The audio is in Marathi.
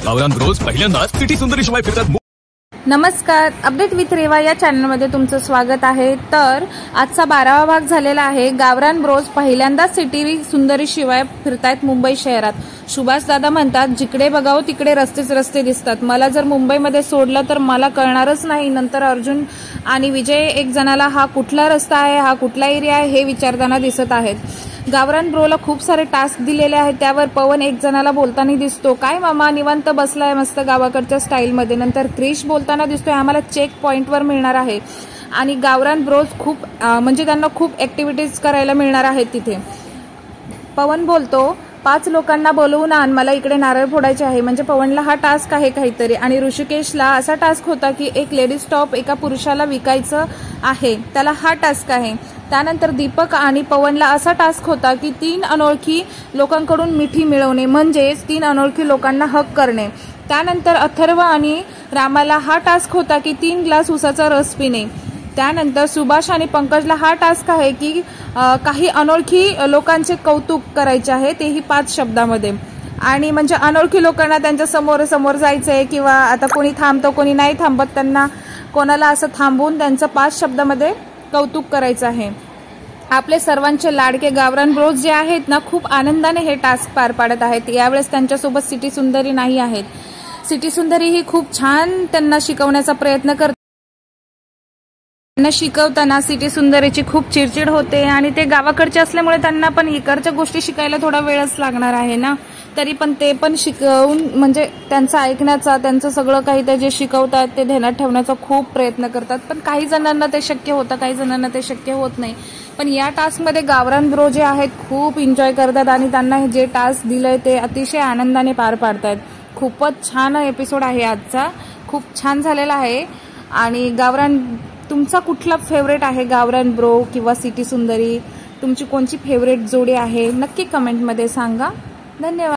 गावरान ब्रोज पहिल्यांदाच सिटी सुंदरी शिवाय फिरतात। नमस्कार, अपडेट विथ रेवा या चॅनलमध्ये तुमचं स्वागत आहे। तर आजचा 12वा भाग झालेला आहे। गावरान ब्रोज पहिल्यांदाच सिटी सुंदरी शिवाय फिरतायत मुंबई शहरात। सुभाष दादा म्हणतात, जिकडे बघावं तिकडे रस्तेच रस्ते दिसतात। मला जर मुंबईमध्ये सोडलं तर मला कळणारच नाही। नंतर अर्जुन आणि विजय एक जणाला हा कुठला रस्ता आहे, हा कुठला एरिया आहे हे विचारताना दिसत आहेत। गावरान ब्रोला खूप सारे टास्क दिलेले आहेत, त्यावर पवन एक जणाला बोलताना दिसतो, काय मामा निवांत बसलाय मस्त गावाकडच्या स्टाईलमध्ये। नंतर क्रिश बोलताना दिसतोय, आम्हाला चेक पॉइंटवर मिळणार आहे। आणि गावरान ब्रोज खूप म्हणजे त्यांना खूप ऍक्टिव्हिटीज करायला मिळणार आहेत तिथे। पवन बोलतो, 5 लोकांना बोलवून आण, मला इकडे नारळ फोडायचे आहे। म्हणजे पवनला हा टास्क आहे काहीतरी। आणि ऋषिकेशला असा टास्क होता की एक लेडीज टॉप एका पुरुषाला विकायचं आहे, त्याला हा टास्क आहे। त्यानंतर दीपक आणि पवनला असा टास्क होता की 3 अनोळखी लोकांकडून मिठी मिळवणे, म्हणजेच 3 अनोळखी लोकांना हक करणे। त्यानंतर अथर्व आणि रामाला हा टास्क होता की 3 ग्लास उसाचा रस पिणे। त्यानंतर सुभाष आणि पंकजला हा टास्क आहे की काही अनोळखी लोकांचे कौतुक करायचे आहे, तेही 5 शब्दामध्ये। आणि म्हणजे अनोळखी लोकांना त्यांच्या समोर जायचंय किंवा आता कोणी थांबतो कोणी नाही थांबत, त्यांना कोणाला असं थांबवून त्यांचं 5 शब्दामध्ये कौतुक करायचं आहे। आपले सर्वांचे लाडके गावरान ब्रोज जे आहेत ना, खूप आनंदाने हे टास्क पार पाडत आहेत। यावेळेस त्यांच्यासोबत सिटी सुंदरी नाही आहेत। सिटी सुंदरी ही खूप छान त्यांना शिकवण्याचा प्रयत्न करते। त्यांना शिकवताना सिटी सुंदरीची खूप चिडचिड होते आणि ते गावाकडचे असल्यामुळे त्यांना पण इकडच्या गोष्टी शिकायला थोडा वेळच लागणार आहे ना। तरी पण ते पण शिकवून म्हणजे त्यांचं ऐकण्याचा, त्यांचं सगळं काही ते जे शिकवतात ते ध्यानात ठेवण्याचा खूप प्रयत्न करतात। पण काही जणांना ते शक्य होतं, काही जणांना ते शक्य होत नाही। पण या टास्कमध्ये गावरान ब्रो जे आहेत खूप एन्जॉय करतात आणि त्यांना जे टास्क दिलंय ते अतिशय आनंदाने पार पाडतात। खूपच छान एपिसोड आहे आजचा, खूप छान झालेला आहे। आणि गावरान तुमचा कुठला फेवरेट आहे, गावरान ब्रो किंवा सिटी सुंदरी? तुमची कोणची फेवरेट जोडी आहे नक्की कमेंटमध्ये सांगा। धन्यवाद।